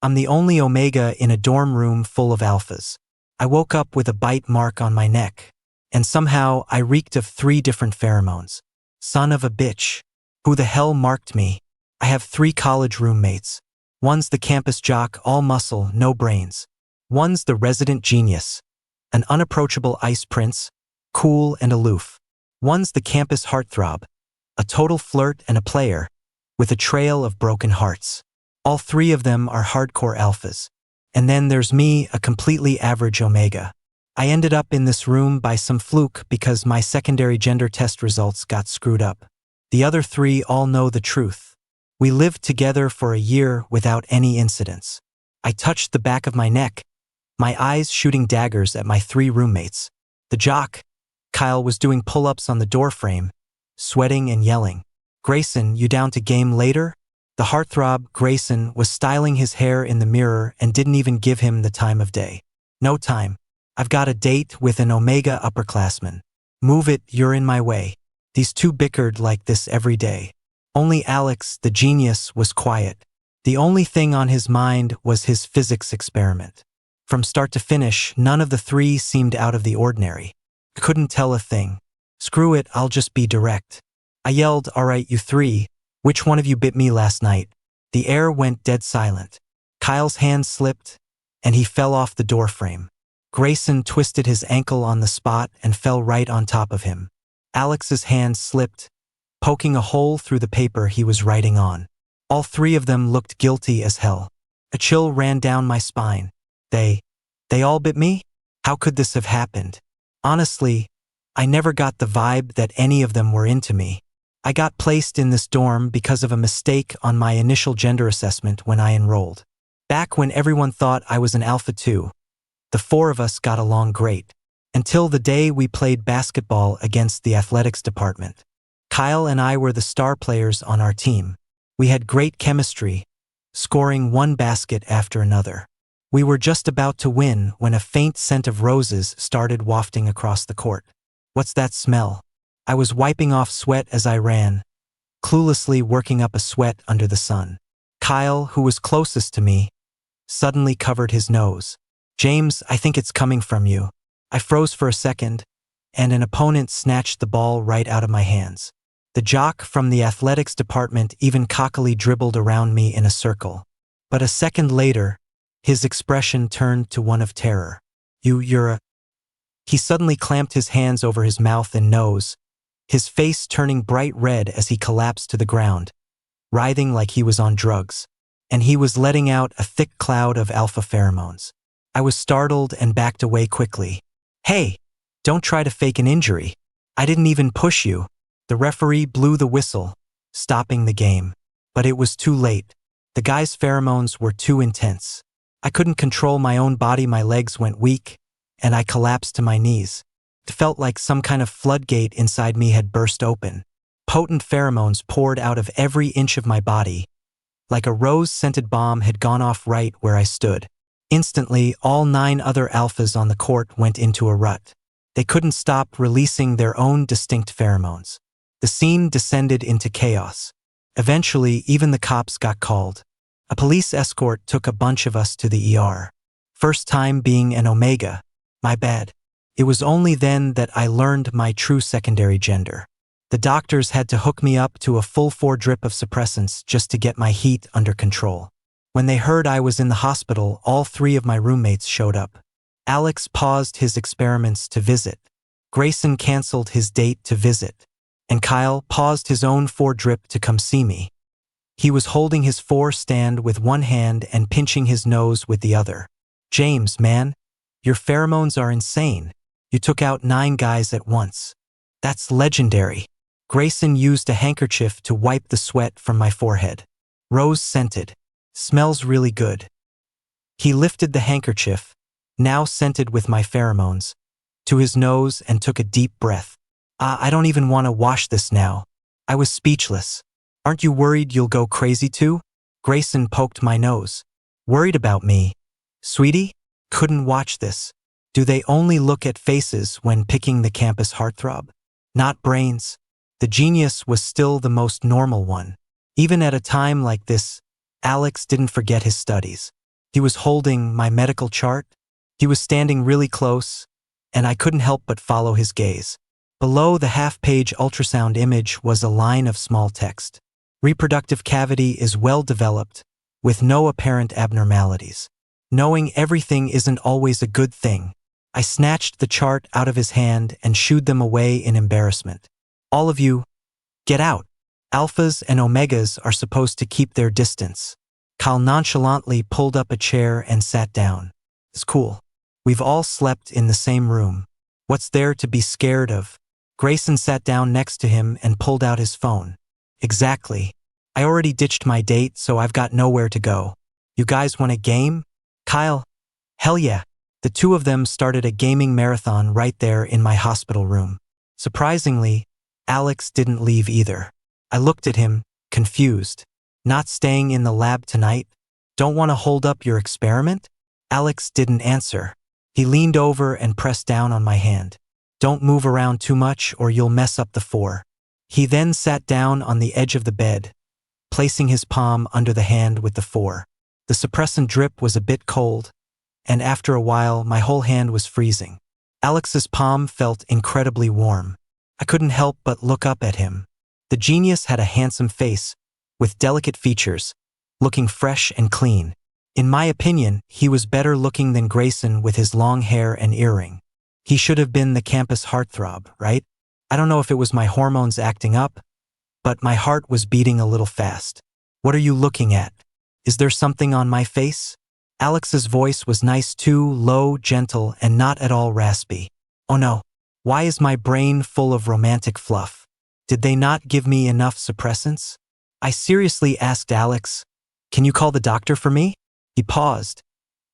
I'm the only omega in a dorm room full of alphas. I woke up with a bite mark on my neck. And somehow I reeked of 3 different pheromones. Son of a bitch. Who the hell marked me? I have 3 college roommates. One's the campus jock, all muscle, no brains. One's the resident genius, an unapproachable ice prince, cool and aloof. One's the campus heartthrob, a total flirt and a player, with a trail of broken hearts. All 3 of them are hardcore alphas. And then there's me, a completely average omega. I ended up in this room by some fluke because my secondary gender test results got screwed up. The other 3 all know the truth. We lived together for a year without any incidents. I touched the back of my neck, my eyes shooting daggers at my 3 roommates. The jock, Kyle, was doing pull-ups on the doorframe, sweating and yelling. Grayson, you down to game later? The heartthrob, Grayson, was styling his hair in the mirror and didn't even give him the time of day. No time. I've got a date with an omega upperclassman. Move it, you're in my way. These 2 bickered like this every day. Only Alex, the genius, was quiet. The only thing on his mind was his physics experiment. From start to finish, none of the 3 seemed out of the ordinary. Couldn't tell a thing. Screw it, I'll just be direct. I yelled, all right, you 3, which one of you bit me last night? The air went dead silent. Kyle's hand slipped, and he fell off the doorframe. Grayson twisted his ankle on the spot and fell right on top of him. Alex's hand slipped, poking a hole through the paper he was writing on. All 3 of them looked guilty as hell. A chill ran down my spine. They all bit me? How could this have happened? Honestly, I never got the vibe that any of them were into me. I got placed in this dorm because of a mistake on my initial gender assessment when I enrolled. Back when everyone thought I was an alpha too. The 4 of us got along great. Until the day we played basketball against the athletics department. Kyle and I were the star players on our team. We had great chemistry, scoring 1 basket after another. We were just about to win when a faint scent of roses started wafting across the court. What's that smell? I was wiping off sweat as I ran, cluelessly working up a sweat under the sun. Kyle, who was closest to me, suddenly covered his nose. James, I think it's coming from you. I froze for a second, and an opponent snatched the ball right out of my hands. The jock from the athletics department even cockily dribbled around me in a circle. But a second later, his expression turned to one of terror. You're a... He suddenly clamped his hands over his mouth and nose, his face turning bright red as he collapsed to the ground, writhing like he was on drugs. And he was letting out a thick cloud of alpha pheromones. I was startled and backed away quickly. Hey, don't try to fake an injury. I didn't even push you. The referee blew the whistle, stopping the game. But it was too late. The guy's pheromones were too intense. I couldn't control my own body, my legs went weak, and I collapsed to my knees. It felt like some kind of floodgate inside me had burst open. Potent pheromones poured out of every inch of my body, like a rose-scented bomb had gone off right where I stood. Instantly, all 9 other alphas on the court went into a rut. They couldn't stop releasing their own distinct pheromones. The scene descended into chaos. Eventually, even the cops got called. A police escort took a bunch of us to the ER. First time being an omega. My bad. It was only then that I learned my true secondary gender. The doctors had to hook me up to a full 4 drip of suppressants just to get my heat under control. When they heard I was in the hospital, all 3 of my roommates showed up. Alex paused his experiments to visit. Grayson canceled his date to visit. And Kyle paused his own 4 drip to come see me. He was holding his 4 stand with one hand and pinching his nose with the other. James, man, your pheromones are insane. You took out 9 guys at once. That's legendary. Grayson used a handkerchief to wipe the sweat from my forehead. Rose-scented. Smells really good. He lifted the handkerchief, now scented with my pheromones, to his nose and took a deep breath. I don't even want to wash this now. I was speechless. Aren't you worried you'll go crazy too? Grayson poked my nose. Worried about me? Sweetie? Couldn't watch this. Do they only look at faces when picking the campus heartthrob? Not brains. The genius was still the most normal one. Even at a time like this, Alex didn't forget his studies. He was holding my medical chart. He was standing really close, and I couldn't help but follow his gaze. Below the half-page ultrasound image was a line of small text. Reproductive cavity is well developed, with no apparent abnormalities. Knowing everything isn't always a good thing. I snatched the chart out of his hand and shooed them away in embarrassment. All of you, get out. Alphas and omegas are supposed to keep their distance. Kyle nonchalantly pulled up a chair and sat down. It's cool. We've all slept in the same room. What's there to be scared of? Grayson sat down next to him and pulled out his phone. Exactly. I already ditched my date, so I've got nowhere to go. You guys want a game? Kyle? Hell yeah. The two of them started a gaming marathon right there in my hospital room. Surprisingly, Alex didn't leave either. I looked at him, confused. Not staying in the lab tonight? Don't want to hold up your experiment? Alex didn't answer. He leaned over and pressed down on my hand. Don't move around too much or you'll mess up the 4. He then sat down on the edge of the bed, placing his palm under the hand with the 4. The suppressant drip was a bit cold, and after a while my whole hand was freezing. Alex's palm felt incredibly warm. I couldn't help but look up at him. The genius had a handsome face, with delicate features, looking fresh and clean. In my opinion, he was better looking than Grayson with his long hair and earring. He should have been the campus heartthrob, right? I don't know if it was my hormones acting up, but my heart was beating a little fast. What are you looking at? Is there something on my face? Alex's voice was nice too, low, gentle, and not at all raspy. Oh no, why is my brain full of romantic fluff? Did they not give me enough suppressants? I seriously asked Alex, can you call the doctor for me? He paused,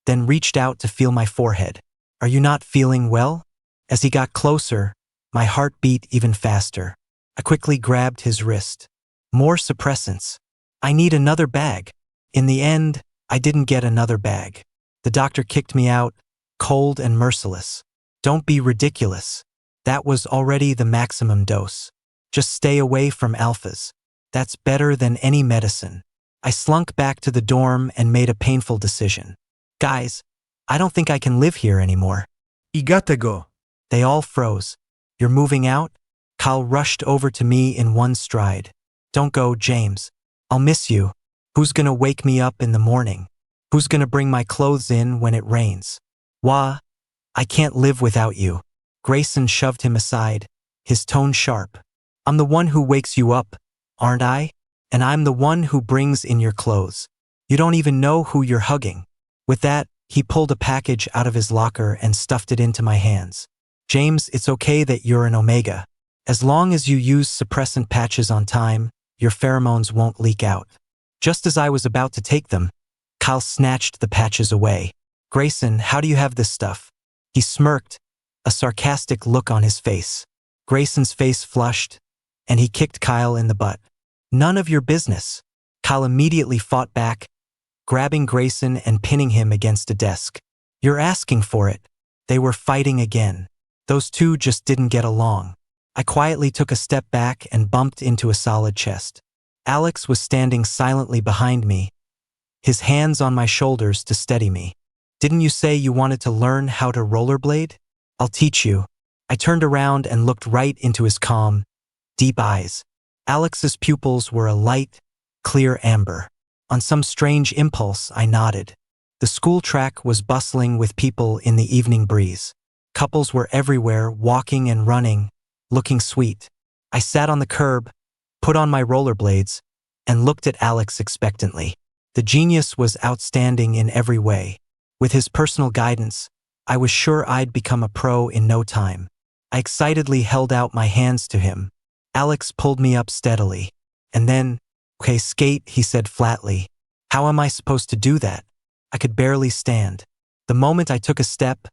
then reached out to feel my forehead. Are you not feeling well? As he got closer, my heart beat even faster. I quickly grabbed his wrist. More suppressants. I need another bag. In the end, I didn't get another bag. The doctor kicked me out, cold and merciless. Don't be ridiculous. That was already the maximum dose. Just stay away from alphas. That's better than any medicine. I slunk back to the dorm and made a painful decision. Guys, I don't think I can live here anymore. You gotta go. They all froze. You're moving out? Kyle rushed over to me in one stride. Don't go, James. I'll miss you. Who's gonna wake me up in the morning? Who's gonna bring my clothes in when it rains? Wah, I can't live without you. Grayson shoved him aside, his tone sharp. I'm the one who wakes you up, aren't I? And I'm the one who brings in your clothes. You don't even know who you're hugging. With that, he pulled a package out of his locker and stuffed it into my hands. James, it's okay that you're an omega. As long as you use suppressant patches on time, your pheromones won't leak out. Just as I was about to take them, Kyle snatched the patches away. Grayson, how do you have this stuff? He smirked, a sarcastic look on his face. Grayson's face flushed, and he kicked Kyle in the butt. None of your business. Kyle immediately fought back, grabbing Grayson and pinning him against a desk. You're asking for it. They were fighting again. Those two just didn't get along. I quietly took a step back and bumped into a solid chest. Alex was standing silently behind me, his hands on my shoulders to steady me. Didn't you say you wanted to learn how to rollerblade? I'll teach you. I turned around and looked right into his calm, deep eyes. Alex's pupils were a light, clear amber. On some strange impulse, I nodded. The school track was bustling with people in the evening breeze. Couples were everywhere, walking and running, looking sweet. I sat on the curb, put on my rollerblades, and looked at Alex expectantly. The genius was outstanding in every way. With his personal guidance, I was sure I'd become a pro in no time. I excitedly held out my hands to him. Alex pulled me up steadily. And then, okay, skate, he said flatly. How am I supposed to do that? I could barely stand. The moment I took a step,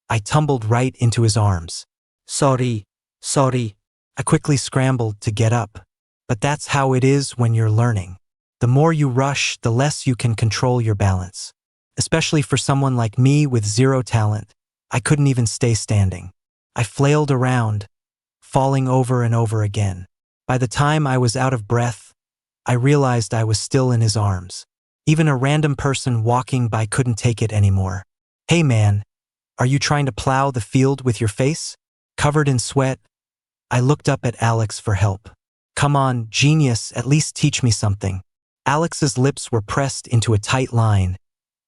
I tumbled right into his arms. Sorry. I quickly scrambled to get up. But that's how it is when you're learning. The more you rush, the less you can control your balance. Especially for someone like me with zero talent, I couldn't even stay standing. I flailed around, falling over and over again. By the time I was out of breath, I realized I was still in his arms. Even a random person walking by couldn't take it anymore. Hey man, are you trying to plow the field with your face? Covered in sweat, I looked up at Alex for help. Come on, genius, at least teach me something. Alex's lips were pressed into a tight line,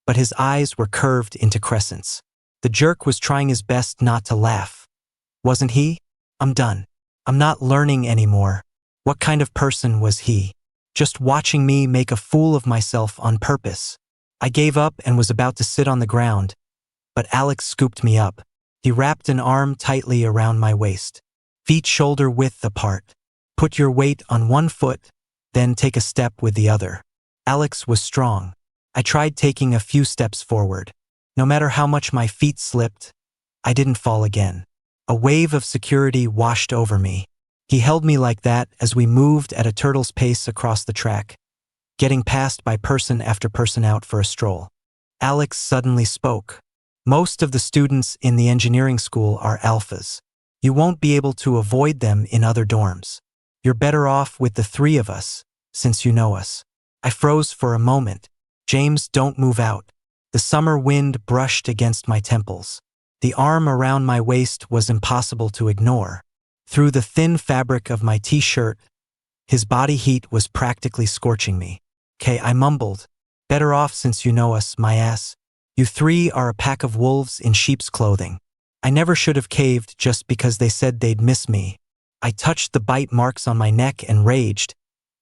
but his eyes were curved into crescents. The jerk was trying his best not to laugh. Wasn't he? I'm done. I'm not learning anymore. What kind of person was he? Just watching me make a fool of myself on purpose. I gave up and was about to sit on the ground, but Alex scooped me up. He wrapped an arm tightly around my waist. Feet shoulder width apart. Put your weight on one foot, then take a step with the other. Alex was strong. I tried taking a few steps forward. No matter how much my feet slipped, I didn't fall again. A wave of security washed over me. He held me like that as we moved at a turtle's pace across the track, getting passed by person after person out for a stroll. Alex suddenly spoke. Most of the students in the engineering school are alphas. You won't be able to avoid them in other dorms. You're better off with the three of us, since you know us. I froze for a moment. James, don't move out. The summer wind brushed against my temples. The arm around my waist was impossible to ignore. Through the thin fabric of my t-shirt, his body heat was practically scorching me. "'Kay," I mumbled. "Better off since you know us, my ass. You three are a pack of wolves in sheep's clothing." I never should have caved just because they said they'd miss me. I touched the bite marks on my neck and raged.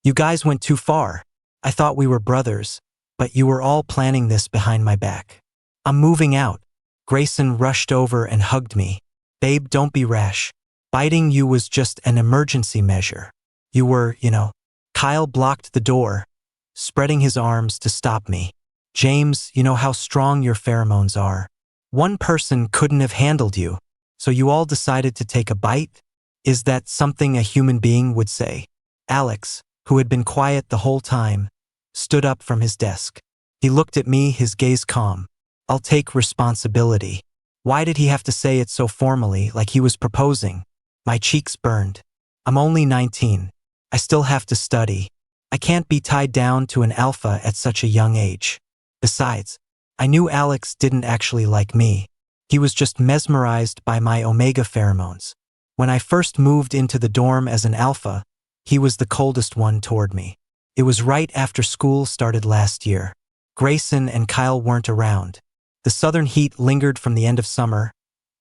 "You guys went too far. I thought we were brothers, but you were all planning this behind my back." "I'm moving out." Grayson rushed over and hugged me. "Babe, don't be rash. Biting you was just an emergency measure. You were, you know." Kyle blocked the door, spreading his arms to stop me. "James, you know how strong your pheromones are. One person couldn't have handled you, so you all decided to take a bite? Is that something a human being would say?" Alex, who had been quiet the whole time, stood up from his desk. He looked at me, his gaze calm. "I'll take responsibility." Why did he have to say it so formally, like he was proposing? My cheeks burned. I'm only 19. I still have to study. I can't be tied down to an alpha at such a young age. Besides, I knew Alex didn't actually like me. He was just mesmerized by my omega pheromones. When I first moved into the dorm as an alpha, he was the coldest one toward me. It was right after school started last year. Grayson and Kyle weren't around. The southern heat lingered from the end of summer,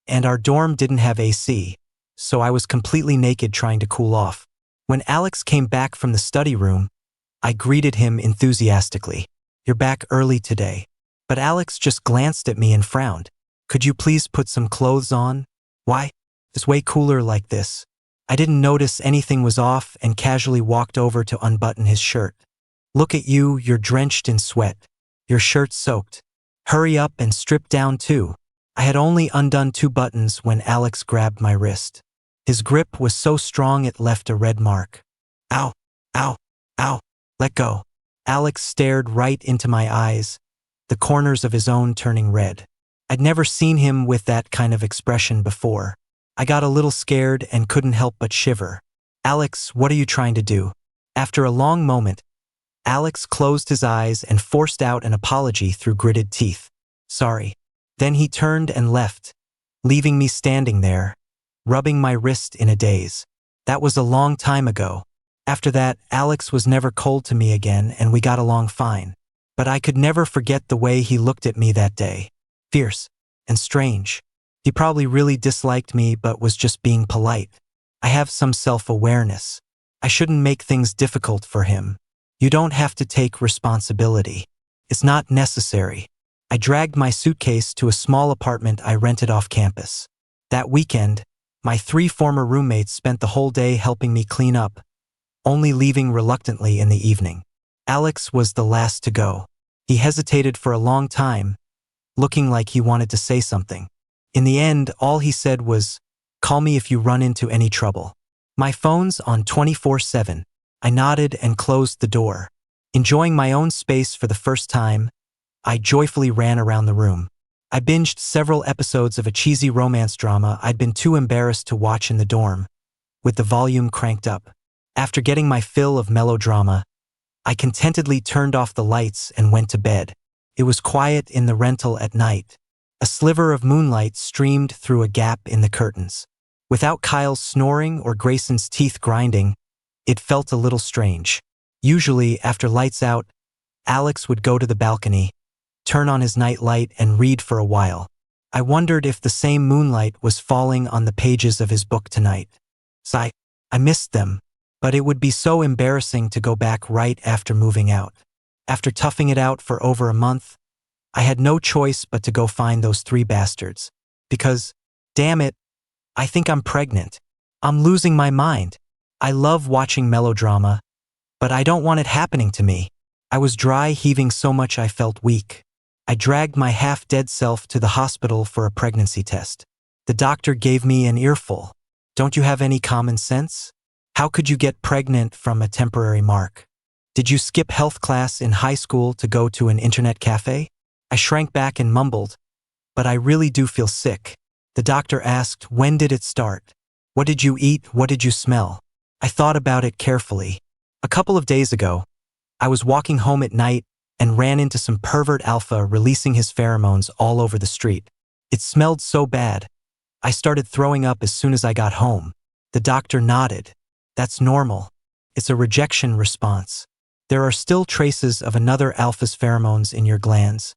and our dorm didn't have AC, so I was completely naked trying to cool off. When Alex came back from the study room, I greeted him enthusiastically. "You're back early today." But Alex just glanced at me and frowned. "Could you please put some clothes on?" "Why? It's way cooler like this." I didn't notice anything was off and casually walked over to unbutton his shirt. "Look at you, you're drenched in sweat. Your shirt's soaked. Hurry up and strip down too." I had only undone 2 buttons when Alex grabbed my wrist. His grip was so strong it left a red mark. "Ow, ow, ow, let go." Alex stared right into my eyes, the corners of his own turning red. I'd never seen him with that kind of expression before. I got a little scared and couldn't help but shiver. "Alex, what are you trying to do?" After a long moment, Alex closed his eyes and forced out an apology through gritted teeth. "Sorry." Then he turned and left, leaving me standing there, rubbing my wrist in a daze. That was a long time ago. After that, Alex was never cold to me again and we got along fine. But I could never forget the way he looked at me that day. Fierce and strange. He probably really disliked me but was just being polite. I have some self-awareness. I shouldn't make things difficult for him. You don't have to take responsibility. It's not necessary. I dragged my suitcase to a small apartment I rented off campus. That weekend, my 3 former roommates spent the whole day helping me clean up, only leaving reluctantly in the evening. Alex was the last to go. He hesitated for a long time, looking like he wanted to say something. In the end, all he said was, "Call me if you run into any trouble." My phone's on 24/7. I nodded and closed the door. Enjoying my own space for the first time, I joyfully ran around the room. I binged several episodes of a cheesy romance drama I'd been too embarrassed to watch in the dorm, with the volume cranked up. After getting my fill of melodrama, I contentedly turned off the lights and went to bed. It was quiet in the rental at night. A sliver of moonlight streamed through a gap in the curtains. Without Kyle's snoring or Grayson's teeth grinding, it felt a little strange. Usually, after lights out, Alex would go to the balcony, turn on his night light and read for a while. I wondered if the same moonlight was falling on the pages of his book tonight. I missed them, but it would be so embarrassing to go back right after moving out. After toughing it out for over a month, I had no choice but to go find those 3 bastards. Because, damn it, I think I'm pregnant. I'm losing my mind. I love watching melodrama, but I don't want it happening to me. I was dry heaving so much I felt weak. I dragged my half-dead self to the hospital for a pregnancy test. The doctor gave me an earful. Don't you have any common sense? How could you get pregnant from a temporary mark? Did you skip health class in high school to go to an internet cafe? I shrank back and mumbled, but I really do feel sick. The doctor asked, when did it start? What did you eat? What did you smell? I thought about it carefully. A couple of days ago, I was walking home at night and ran into some pervert alpha releasing his pheromones all over the street. It smelled so bad. I started throwing up as soon as I got home. The doctor nodded. That's normal. It's a rejection response. There are still traces of another alpha's pheromones in your glands,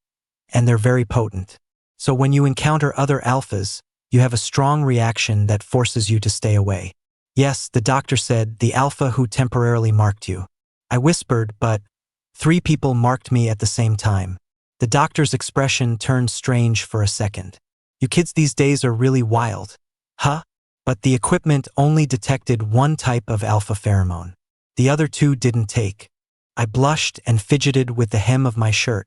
and they're very potent. So when you encounter other alphas, you have a strong reaction that forces you to stay away. Yes, the doctor said, the alpha who temporarily marked you. I whispered, but 3 people marked me at the same time. The doctor's expression turned strange for a second. You kids these days are really wild. Huh? But the equipment only detected 1 type of alpha pheromone. The other 2 didn't take. I blushed and fidgeted with the hem of my shirt.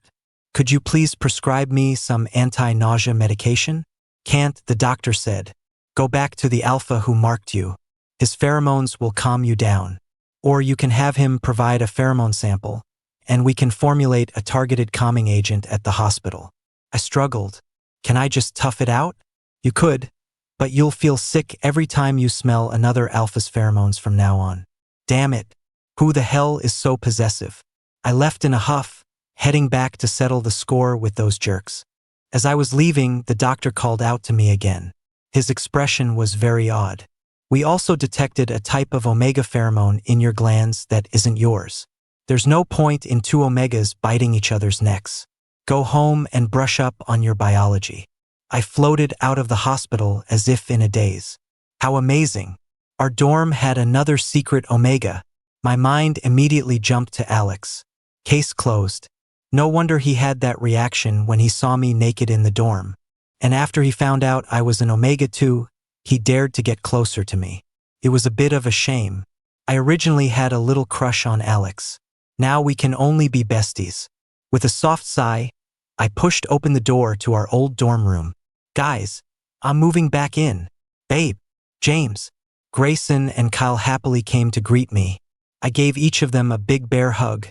Could you please prescribe me some anti-nausea medication? Can't, the doctor said. Go back to the alpha who marked you. His pheromones will calm you down. Or you can have him provide a pheromone sample, and we can formulate a targeted calming agent at the hospital. I struggled. Can I just tough it out? You could, but you'll feel sick every time you smell another alpha's pheromones from now on. Damn it. Who the hell is so possessive? I left in a huff, heading back to settle the score with those jerks. As I was leaving, the doctor called out to me again. His expression was very odd. We also detected a type of omega pheromone in your glands that isn't yours. There's no point in 2 omegas biting each other's necks. Go home and brush up on your biology. I floated out of the hospital as if in a daze. How amazing. Our dorm had another secret omega. My mind immediately jumped to Alex. Case closed. No wonder he had that reaction when he saw me naked in the dorm. And after he found out I was an omega 2, he dared to get closer to me. It was a bit of a shame. I originally had a little crush on Alex. Now we can only be besties. With a soft sigh, I pushed open the door to our old dorm room. Guys, I'm moving back in. Babe, James, Grayson and Kyle happily came to greet me. I gave each of them a big bear hug,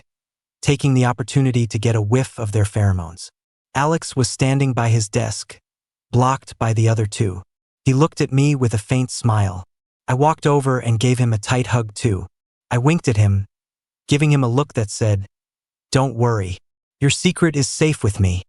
taking the opportunity to get a whiff of their pheromones. Alex was standing by his desk, blocked by the other 2. He looked at me with a faint smile. I walked over and gave him a tight hug too. I winked at him, giving him a look that said, "Don't worry. Your secret is safe with me."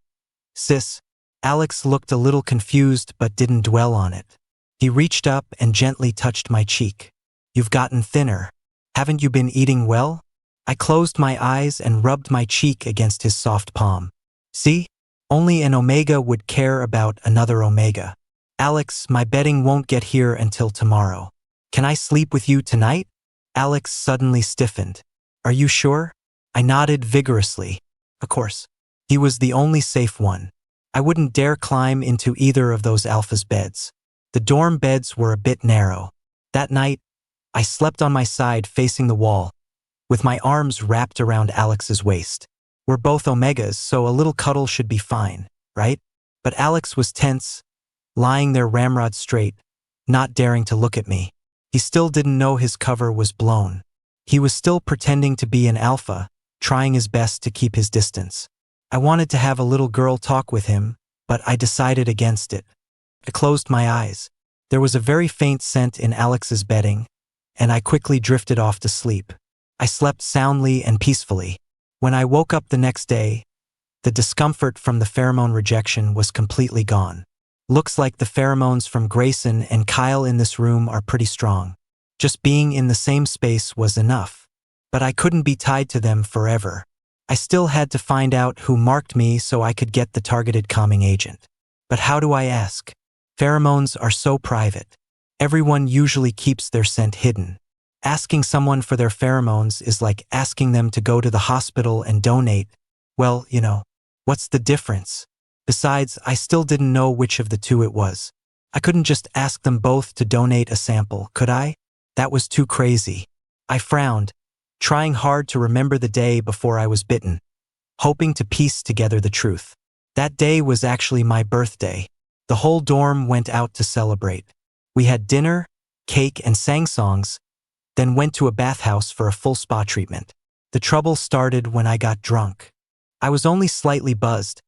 Sis. Alex looked a little confused but didn't dwell on it. He reached up and gently touched my cheek. You've gotten thinner. Haven't you been eating well? I closed my eyes and rubbed my cheek against his soft palm. See? Only an omega would care about another omega. Alex, my bedding won't get here until tomorrow. Can I sleep with you tonight? Alex suddenly stiffened. Are you sure? I nodded vigorously. Of course. He was the only safe one. I wouldn't dare climb into either of those alphas' beds. The dorm beds were a bit narrow. That night, I slept on my side facing the wall, with my arms wrapped around Alex's waist. We're both omegas, so a little cuddle should be fine, right? But Alex was tense, lying there ramrod straight, not daring to look at me. He still didn't know his cover was blown. He was still pretending to be an alpha, trying his best to keep his distance. I wanted to have a little girl talk with him, but I decided against it. I closed my eyes. There was a very faint scent in Alex's bedding, and I quickly drifted off to sleep. I slept soundly and peacefully. When I woke up the next day, the discomfort from the pheromone rejection was completely gone. Looks like the pheromones from Grayson and Kyle in this room are pretty strong. Just being in the same space was enough. But I couldn't be tied to them forever. I still had to find out who marked me so I could get the targeted calming agent. But how do I ask? Pheromones are so private. Everyone usually keeps their scent hidden. Asking someone for their pheromones is like asking them to go to the hospital and donate. Well, what's the difference? Besides, I still didn't know which of the two it was. I couldn't just ask them both to donate a sample, could I? That was too crazy. I frowned, trying hard to remember the day before I was bitten, hoping to piece together the truth. That day was actually my birthday. The whole dorm went out to celebrate. We had dinner, cake, and sang songs, then went to a bathhouse for a full spa treatment. The trouble started when I got drunk. I was only slightly buzzed,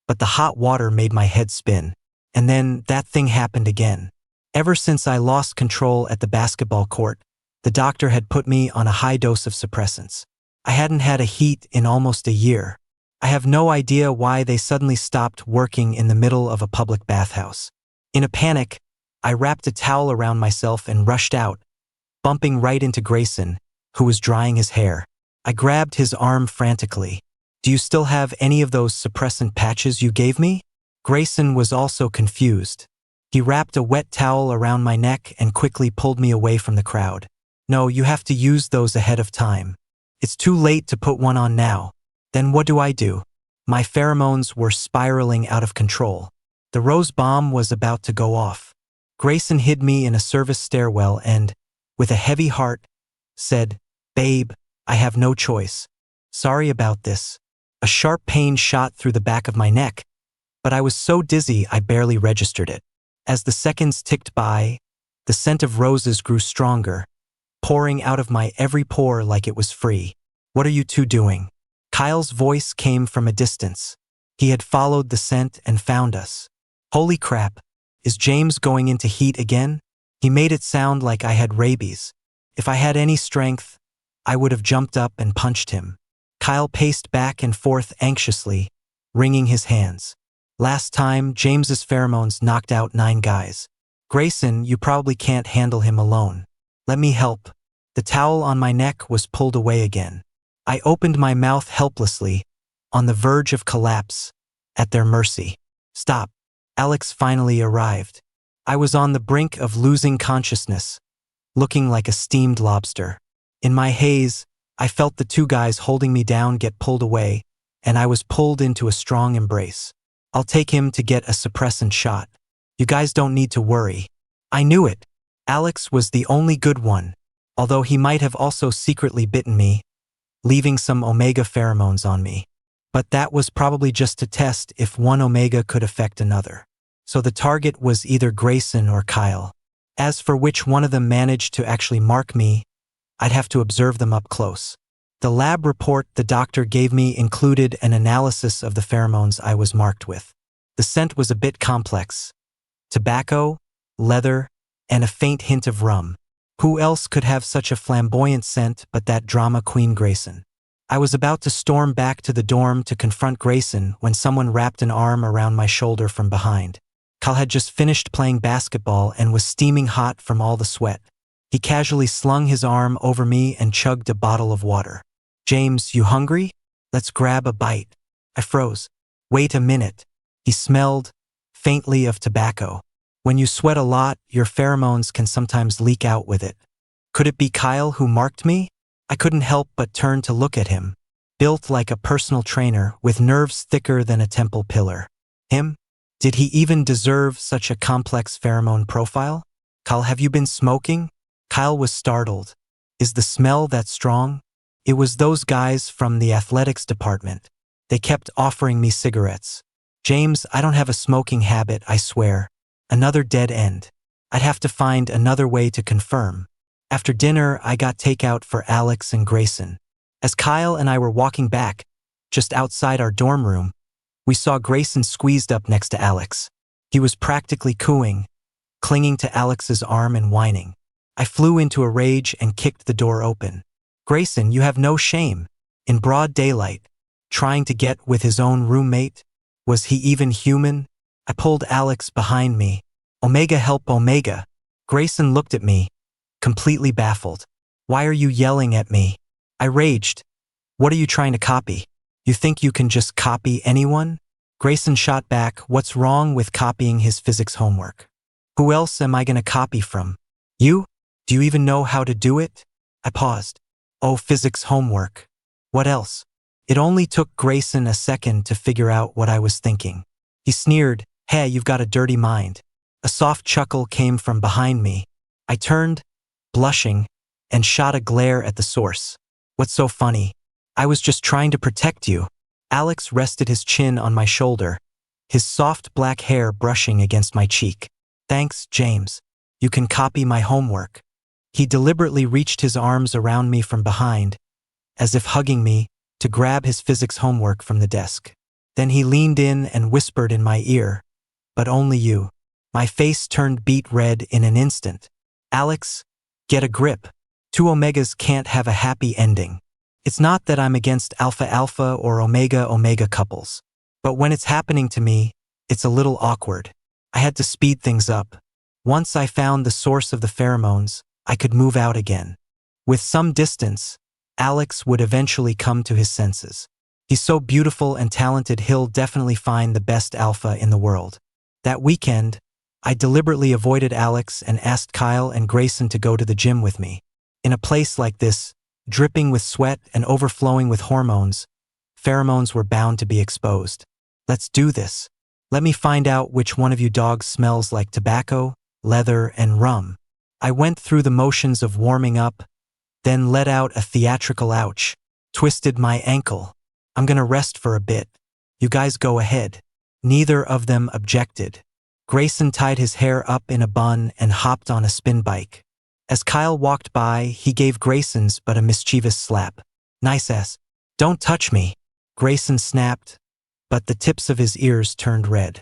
but the hot water made my head spin. And then that thing happened again. Ever since I lost control at the basketball court, the doctor had put me on a high dose of suppressants. I hadn't had a heat in almost a year. I have no idea why they suddenly stopped working in the middle of a public bathhouse. In a panic, I wrapped a towel around myself and rushed out, bumping right into Grayson, who was drying his hair. I grabbed his arm frantically. "Do you still have any of those suppressant patches you gave me?" Grayson was also confused. He wrapped a wet towel around my neck and quickly pulled me away from the crowd. "No, you have to use those ahead of time. It's too late to put one on now." Then what do I do? My pheromones were spiraling out of control. The rose bomb was about to go off. Grayson hid me in a service stairwell and, with a heavy heart, said, "Babe, I have no choice. Sorry about this." A sharp pain shot through the back of my neck, but I was so dizzy I barely registered it. As the seconds ticked by, the scent of roses grew stronger, pouring out of my every pore like it was free. "What are you two doing?" Kyle's voice came from a distance. He had followed the scent and found us. "Holy crap, is James going into heat again?" He made it sound like I had rabies. If I had any strength, I would have jumped up and punched him. Kyle paced back and forth anxiously, wringing his hands. "Last time, James's pheromones knocked out 9 guys. Grayson, you probably can't handle him alone. Let me help." The towel on my neck was pulled away again. I opened my mouth helplessly, on the verge of collapse, at their mercy. "Stop." Alex finally arrived. I was on the brink of losing consciousness, looking like a steamed lobster. In my haze, I felt the 2 guys holding me down get pulled away, and I was pulled into a strong embrace. "I'll take him to get a suppressant shot. You guys don't need to worry." I knew it. Alex was the only good one, although he might have also secretly bitten me, leaving some omega pheromones on me. But that was probably just to test if one omega could affect another. So the target was either Grayson or Kyle. As for which one of them managed to actually mark me, I'd have to observe them up close. The lab report the doctor gave me included an analysis of the pheromones I was marked with. The scent was a bit complex. Tobacco, leather, and a faint hint of rum. Who else could have such a flamboyant scent but that drama queen Grayson? I was about to storm back to the dorm to confront Grayson when someone wrapped an arm around my shoulder from behind. Kyle had just finished playing basketball and was steaming hot from all the sweat. He casually slung his arm over me and chugged a bottle of water. "James, you hungry? Let's grab a bite." I froze. "Wait a minute." He smelled, faintly, of tobacco. When you sweat a lot, your pheromones can sometimes leak out with it. Could it be Kyle who marked me? I couldn't help but turn to look at him. Built like a personal trainer, with nerves thicker than a temple pillar. Him? Did he even deserve such a complex pheromone profile? "Kyle, have you been smoking?" Kyle was startled. "Is the smell that strong?" It was those guys from the athletics department. They kept offering me cigarettes. "James, I don't have a smoking habit, I swear." Another dead end. I'd have to find another way to confirm. After dinner, I got takeout for Alex and Grayson. As Kyle and I were walking back, just outside our dorm room, we saw Grayson squeezed up next to Alex. He was practically cooing, clinging to Alex's arm and whining. I flew into a rage and kicked the door open. Grayson, you have no shame. In broad daylight, trying to get with his own roommate? Was he even human? I pulled Alex behind me. Omega, help, Omega. Grayson looked at me, completely baffled. Why are you yelling at me? I raged. What are you trying to copy? You think you can just copy anyone? Grayson shot back, what's wrong with copying his physics homework? Who else am I gonna copy from? You? Do you even know how to do it? I paused. Oh, physics homework. What else? It only took Grayson a second to figure out what I was thinking. He sneered, hey, you've got a dirty mind. A soft chuckle came from behind me. I turned, blushing, and shot a glare at the source. What's so funny? I was just trying to protect you. Alex rested his chin on my shoulder, his soft black hair brushing against my cheek. Thanks, James. You can copy my homework. He deliberately reached his arms around me from behind, as if hugging me, to grab his physics homework from the desk. Then he leaned in and whispered in my ear, but only you. My face turned beet red in an instant. Alex, get a grip. Two Omegas can't have a happy ending. It's not that I'm against alpha-alpha or omega-omega couples, but when it's happening to me, it's a little awkward. I had to speed things up. Once I found the source of the pheromones, I could move out again. With some distance, Alex would eventually come to his senses. He's so beautiful and talented, he'll definitely find the best alpha in the world. That weekend, I deliberately avoided Alex and asked Kyle and Grayson to go to the gym with me. In a place like this, dripping with sweat and overflowing with hormones, pheromones were bound to be exposed. Let's do this. Let me find out which one of you dogs smells like tobacco, leather, and rum. I went through the motions of warming up, then let out a theatrical ouch, twisted my ankle. I'm gonna rest for a bit. You guys go ahead. Neither of them objected. Grayson tied his hair up in a bun and hopped on a spin bike. As Kyle walked by, he gave Grayson's but a mischievous slap. Nice ass. Don't touch me. Grayson snapped, but the tips of his ears turned red.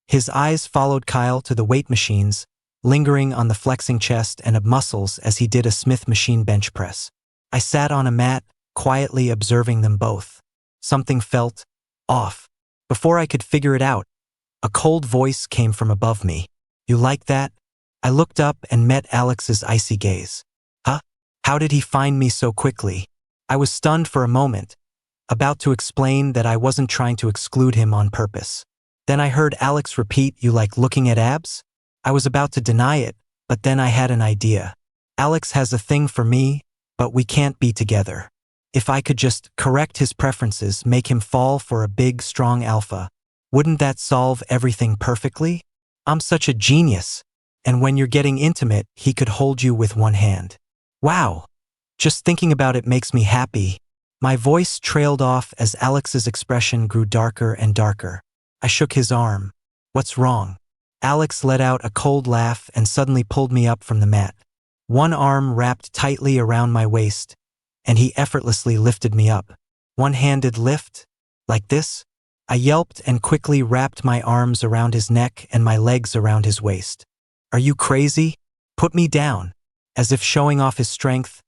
His eyes followed Kyle to the weight machines, lingering on the flexing chest and of muscles as he did a Smith machine bench press. I sat on a mat, quietly observing them both. Something felt off. Before I could figure it out, a cold voice came from above me. You like that? I looked up and met Alex's icy gaze. Huh? How did he find me so quickly? I was stunned for a moment, about to explain that I wasn't trying to exclude him on purpose. Then I heard Alex repeat, you like looking at abs? I was about to deny it, but then I had an idea. Alex has a thing for me, but we can't be together. If I could just correct his preferences, make him fall for a big, strong alpha, wouldn't that solve everything perfectly? I'm such a genius. And when you're getting intimate, he could hold you with one hand. Wow. Just thinking about it makes me happy. My voice trailed off as Alex's expression grew darker and darker. I shook his arm. What's wrong? Alex let out a cold laugh and suddenly pulled me up from the mat. One arm wrapped tightly around my waist, and he effortlessly lifted me up. One-handed lift? Like this? I yelped and quickly wrapped my arms around his neck and my legs around his waist. Are you crazy? Put me down. As if showing off his strength,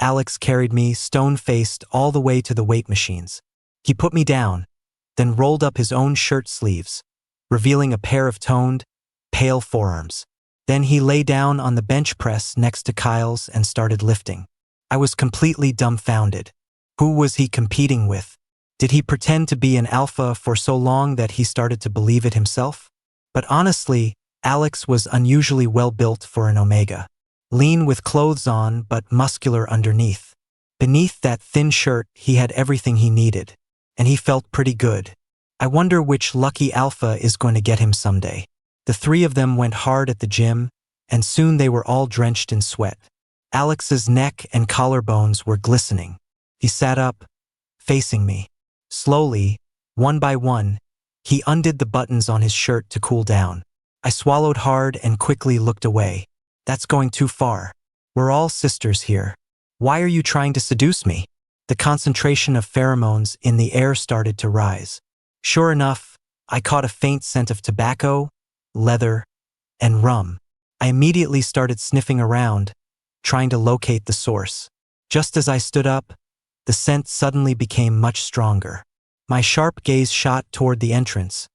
Alex carried me, stone-faced, all the way to the weight machines. He put me down, then rolled up his own shirt sleeves, revealing a pair of toned, pale forearms. Then he lay down on the bench press next to Kyle's and started lifting. I was completely dumbfounded. Who was he competing with? Did he pretend to be an alpha for so long that he started to believe it himself? But honestly, Alex was unusually well built for an omega. Lean with clothes on, but muscular underneath. Beneath that thin shirt, he had everything he needed. And he felt pretty good. I wonder which lucky alpha is going to get him someday. The three of them went hard at the gym, and soon they were all drenched in sweat. Alex's neck and collarbones were glistening. He sat up, facing me. Slowly, one by one, he undid the buttons on his shirt to cool down. I swallowed hard and quickly looked away. That's going too far. We're all sisters here. Why are you trying to seduce me? The concentration of pheromones in the air started to rise. Sure enough, I caught a faint scent of tobacco, leather, and rum. I immediately started sniffing around, trying to locate the source. Just as I stood up, the scent suddenly became much stronger. My sharp gaze shot toward the entrance,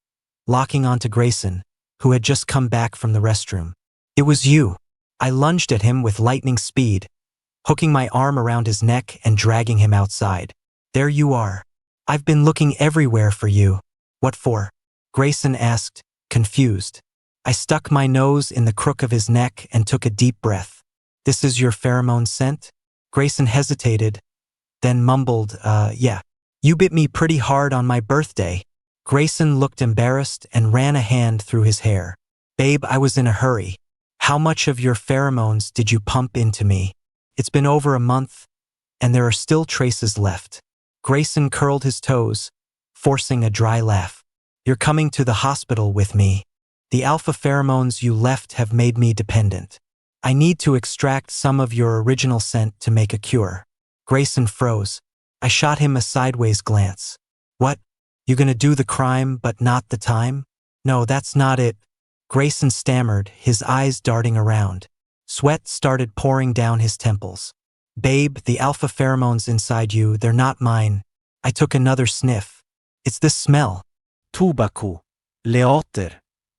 locking onto Grayson, who had just come back from the restroom. It was you. I lunged at him with lightning speed, hooking my arm around his neck and dragging him outside. There you are. I've been looking everywhere for you. What for? Grayson asked, confused. I stuck my nose in the crook of his neck and took a deep breath. This is your pheromone scent? Grayson hesitated, then mumbled, yeah. You bit me pretty hard on my birthday. Grayson looked embarrassed and ran a hand through his hair. Babe, I was in a hurry. How much of your pheromones did you pump into me? It's been over a month, and there are still traces left. Grayson curled his toes, forcing a dry laugh. You're coming to the hospital with me. The alpha pheromones you left have made me dependent. I need to extract some of your original scent to make a cure. Grayson froze. I shot him a sideways glance. What? You gonna do the crime but not the time? No, that's not it. Grayson stammered, his eyes darting around. Sweat started pouring down his temples. Babe, the alpha pheromones inside you, they're not mine. I took another sniff. It's this smell. Tobacco. Leoter.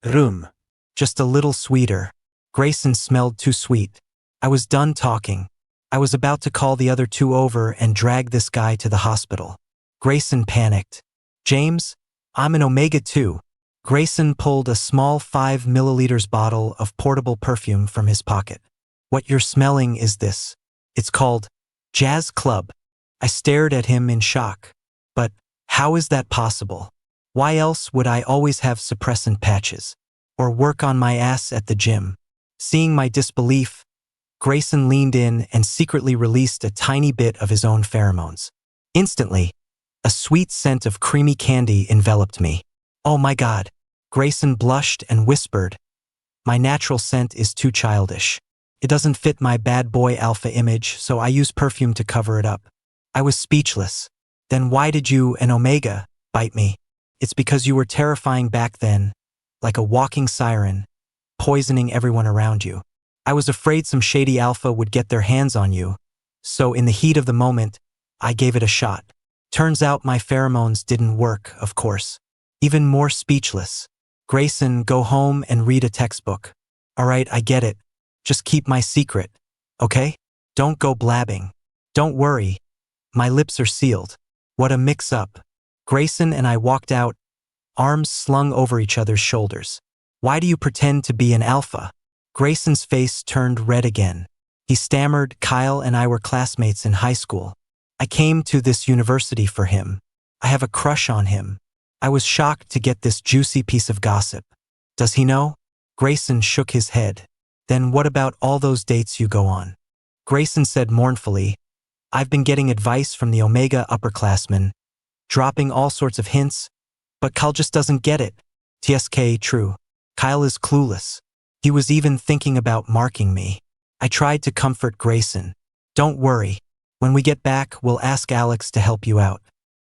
Rum. Just a little sweeter. Grayson smelled too sweet. I was done talking. I was about to call the other two over and drag this guy to the hospital. Grayson panicked. James, I'm an omega-2. Grayson pulled a small 5 milliliters bottle of portable perfume from his pocket. What you're smelling is this. It's called Jazz Club. I stared at him in shock. But how is that possible? Why else would I always have suppressant patches? Or work on my ass at the gym? Seeing my disbelief, Grayson leaned in and secretly released a tiny bit of his own pheromones. Instantly, a sweet scent of creamy candy enveloped me. Oh my God. Grayson blushed and whispered, my natural scent is too childish. It doesn't fit my bad boy alpha image, so I use perfume to cover it up. I was speechless. Then why did you, an omega, bite me? It's because you were terrifying back then, like a walking siren, poisoning everyone around you. I was afraid some shady alpha would get their hands on you, so in the heat of the moment, I gave it a shot. Turns out my pheromones didn't work, of course. Even more speechless. Grayson, go home and read a textbook. All right, I get it. Just keep my secret, okay? Don't go blabbing. Don't worry. My lips are sealed. What a mix-up. Grayson and I walked out, arms slung over each other's shoulders. Why do you pretend to be an alpha? Grayson's face turned red again. He stammered, Kyle and I were classmates in high school. I came to this university for him. I have a crush on him. I was shocked to get this juicy piece of gossip. Does he know? Grayson shook his head. Then what about all those dates you go on? Grayson said mournfully, I've been getting advice from the Omega upperclassmen, dropping all sorts of hints, but Kyle just doesn't get it. TSK, true. Kyle is clueless. He was even thinking about marking me. I tried to comfort Grayson. Don't worry. When we get back, we'll ask Alex to help you out.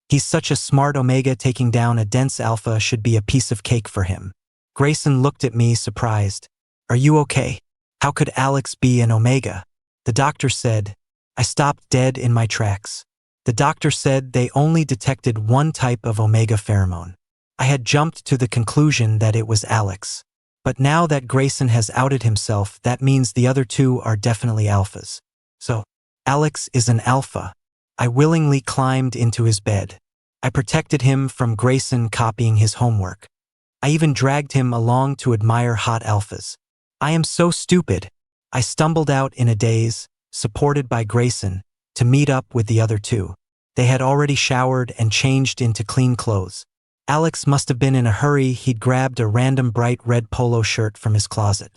He's such a smart Omega, taking down a dense alpha should be a piece of cake for him. Grayson looked at me, surprised. Are you okay? How could Alex be an Omega? The doctor said. I stopped dead in my tracks. The doctor said they only detected one type of Omega pheromone. I had jumped to the conclusion that it was Alex. But now that Grayson has outed himself, that means the other two are definitely alphas. So, Alex is an alpha. I willingly climbed into his bed. I protected him from Grayson copying his homework. I even dragged him along to admire hot alphas. I am so stupid. I stumbled out in a daze, supported by Grayson, to meet up with the other two. They had already showered and changed into clean clothes. Alex must have been in a hurry. He'd grabbed a random bright red polo shirt from his closet.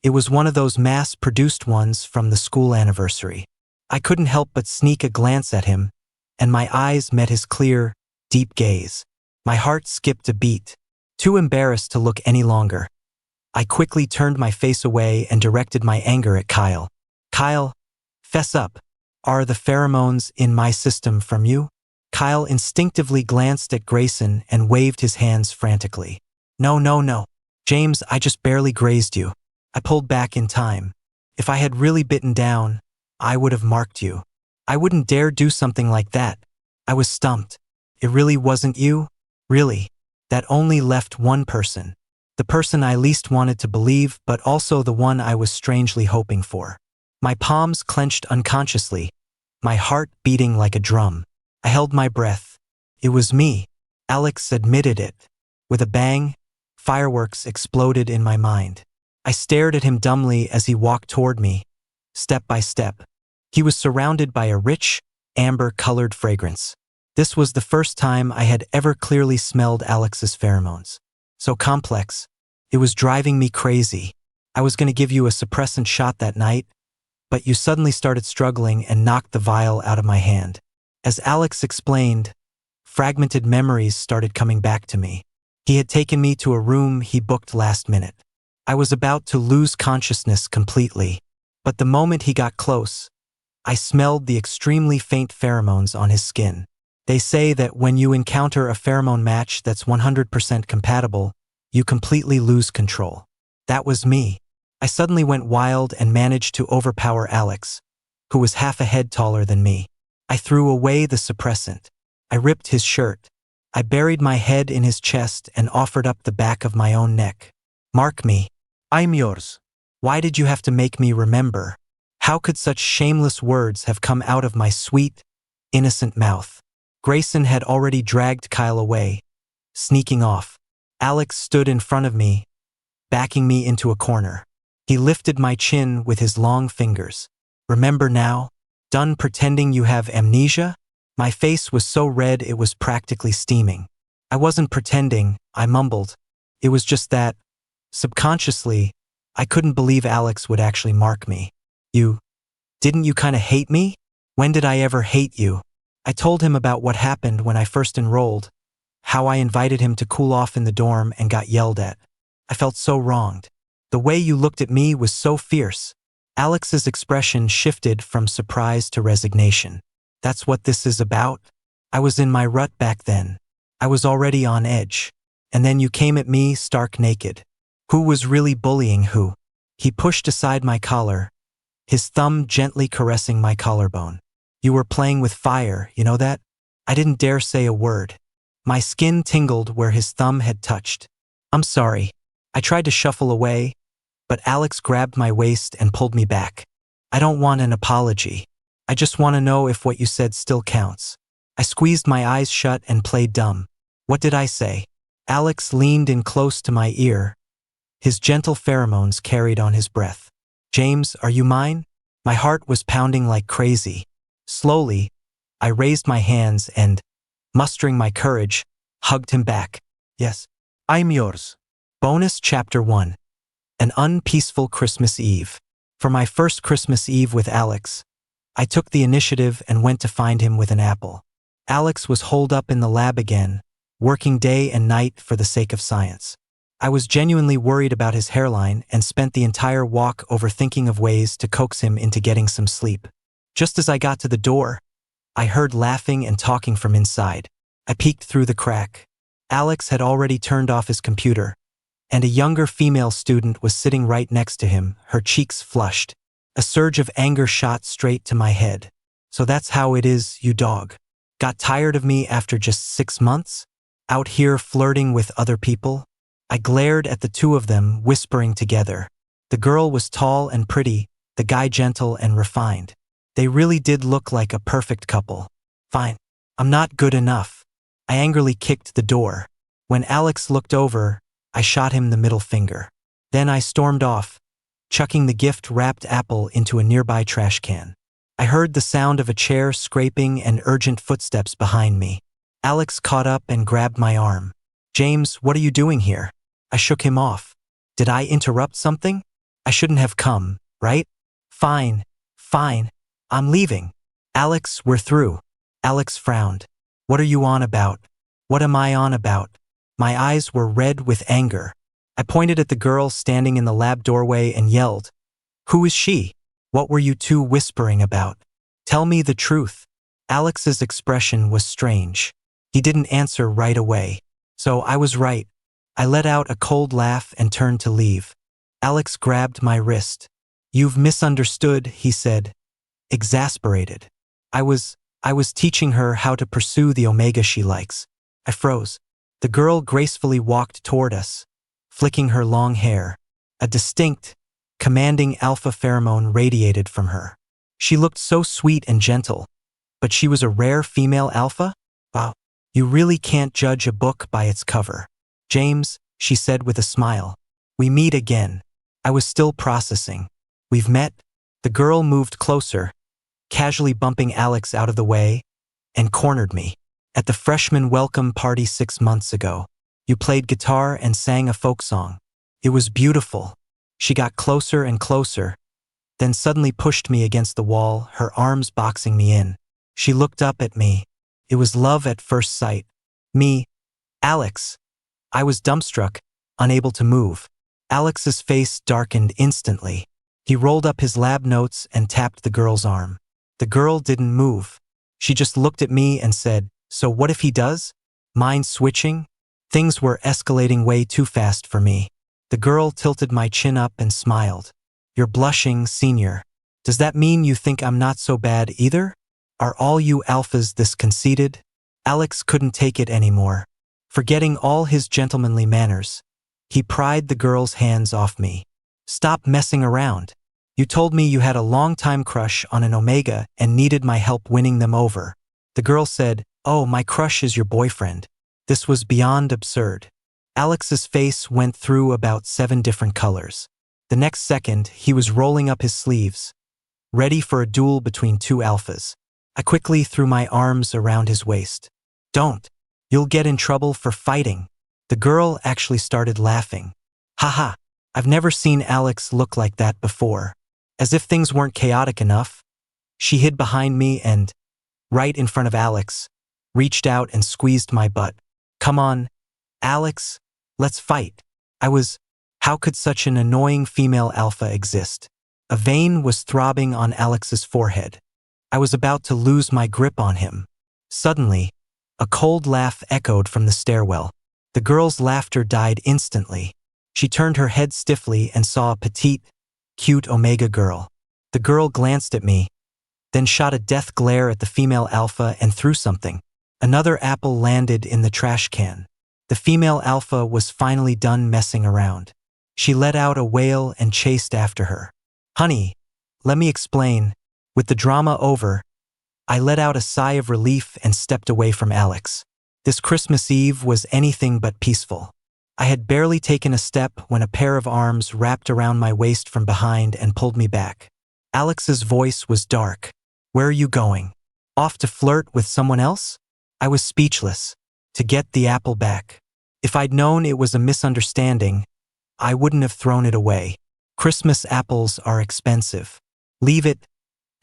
It was one of those mass-produced ones from the school anniversary. I couldn't help but sneak a glance at him, and my eyes met his clear, deep gaze. My heart skipped a beat, too embarrassed to look any longer. I quickly turned my face away and directed my anger at Kyle. Kyle, fess up. Are the pheromones in my system from you? Kyle instinctively glanced at Grayson and waved his hands frantically. No. James, I just barely grazed you. I pulled back in time. If I had really bitten down, I would have marked you. I wouldn't dare do something like that. I was stumped. It really wasn't you? Really? That only left one person. The person I least wanted to believe, but also the one I was strangely hoping for. My palms clenched unconsciously, my heart beating like a drum. I held my breath. It was me. Alex admitted it. With a bang, fireworks exploded in my mind. I stared at him dumbly as he walked toward me, step by step. He was surrounded by a rich, amber-colored fragrance. This was the first time I had ever clearly smelled Alex's pheromones. So complex, it was driving me crazy. I was going to give you a suppressant shot that night, but you suddenly started struggling and knocked the vial out of my hand. As Alex explained, fragmented memories started coming back to me. He had taken me to a room he booked last minute. I was about to lose consciousness completely, but the moment he got close, I smelled the extremely faint pheromones on his skin. They say that when you encounter a pheromone match that's 100% compatible, you completely lose control. That was me. I suddenly went wild and managed to overpower Alex, who was half a head taller than me. I threw away the suppressant. I ripped his shirt. I buried my head in his chest and offered up the back of my own neck. Mark me. I'm yours. Why did you have to make me remember? How could such shameless words have come out of my sweet, innocent mouth? Grayson had already dragged Kyle away, sneaking off. Alex stood in front of me, backing me into a corner. He lifted my chin with his long fingers. Remember now? Done pretending you have amnesia? My face was so red it was practically steaming. I wasn't pretending, I mumbled. It was just that, subconsciously, I couldn't believe Alex would actually mark me. Didn't you kinda hate me? When did I ever hate you? I told him about what happened when I first enrolled, how I invited him to cool off in the dorm and got yelled at. I felt so wronged. The way you looked at me was so fierce. Alex's expression shifted from surprise to resignation. That's what this is about? I was in my rut back then. I was already on edge. And then you came at me stark naked. Who was really bullying who? He pushed aside my collar, his thumb gently caressing my collarbone. You were playing with fire, you know that? I didn't dare say a word. My skin tingled where his thumb had touched. I'm sorry. I tried to shuffle away, but Alex grabbed my waist and pulled me back. I don't want an apology. I just want to know if what you said still counts. I squeezed my eyes shut and played dumb. What did I say? Alex leaned in close to my ear. His gentle pheromones carried on his breath. James, are you mine? My heart was pounding like crazy. Slowly, I raised my hands and, mustering my courage, hugged him back. Yes, I'm yours. Bonus Chapter 1. An Unpeaceful Christmas Eve. For my first Christmas Eve with Alex, I took the initiative and went to find him with an apple. Alex was holed up in the lab again, working day and night for the sake of science. I was genuinely worried about his hairline and spent the entire walk overthinking of ways to coax him into getting some sleep. Just as I got to the door, I heard laughing and talking from inside. I peeked through the crack. Alex had already turned off his computer, and a younger female student was sitting right next to him, her cheeks flushed. A surge of anger shot straight to my head. So that's how it is, you dog. Got tired of me after just 6 months? Out here flirting with other people? I glared at the two of them, whispering together. The girl was tall and pretty, the guy gentle and refined. They really did look like a perfect couple. Fine. I'm not good enough. I angrily kicked the door. When Alex looked over, I shot him the middle finger. Then I stormed off, chucking the gift-wrapped apple into a nearby trash can. I heard the sound of a chair scraping and urgent footsteps behind me. Alex caught up and grabbed my arm. James, what are you doing here? I shook him off. Did I interrupt something? I shouldn't have come, right? Fine. I'm leaving. Alex, we're through. Alex frowned. What are you on about? What am I on about? My eyes were red with anger. I pointed at the girl standing in the lab doorway and yelled, Who is she? What were you two whispering about? Tell me the truth. Alex's expression was strange. He didn't answer right away. So I was right. I let out a cold laugh and turned to leave. Alex grabbed my wrist. You've misunderstood, he said, exasperated. I was teaching her how to pursue the omega she likes. I froze. The girl gracefully walked toward us, flicking her long hair. A distinct, commanding alpha pheromone radiated from her. She looked so sweet and gentle, but she was a rare female alpha? Wow. You really can't judge a book by its cover. James, she said with a smile. We meet again. I was still processing. We've met? The girl moved closer, casually bumping Alex out of the way, and cornered me. At the freshman welcome party 6 months ago, you played guitar and sang a folk song. It was beautiful. She got closer and closer, then suddenly pushed me against the wall, her arms boxing me in. She looked up at me. It was love at first sight. Me, Alex. I was dumbstruck, unable to move. Alex's face darkened instantly. He rolled up his lab notes and tapped the girl's arm. The girl didn't move. She just looked at me and said, "So what if he does?" Mind switching? Things were escalating way too fast for me. The girl tilted my chin up and smiled. You're blushing, senior. Does that mean you think I'm not so bad either? Are all you alphas this conceited? Alex couldn't take it anymore. Forgetting all his gentlemanly manners, he pried the girl's hands off me. Stop messing around. You told me you had a long-time crush on an omega and needed my help winning them over. The girl said, "Oh, my crush is your boyfriend." This was beyond absurd. Alex's face went through about 7 different colors. The next second, he was rolling up his sleeves, ready for a duel between 2 alphas. I quickly threw my arms around his waist. Don't. You'll get in trouble for fighting. The girl actually started laughing. Haha, I've never seen Alex look like that before. As if things weren't chaotic enough, she hid behind me and, right in front of Alex, reached out and squeezed my butt. Come on, Alex, let's fight. How could such an annoying female alpha exist? A vein was throbbing on Alex's forehead. I was about to lose my grip on him. Suddenly, a cold laugh echoed from the stairwell. The girl's laughter died instantly. She turned her head stiffly and saw a petite, cute omega girl. The girl glanced at me, then shot a death glare at the female alpha and threw something. Another apple landed in the trash can. The female alpha was finally done messing around. She let out a wail and chased after her. Honey, let me explain. With the drama over, I let out a sigh of relief and stepped away from Alex. This Christmas Eve was anything but peaceful. I had barely taken a step when a pair of arms wrapped around my waist from behind and pulled me back. Alex's voice was dark. Where are you going? Off to flirt with someone else? I was speechless. To get the apple back. If I'd known it was a misunderstanding, I wouldn't have thrown it away. Christmas apples are expensive. Leave it,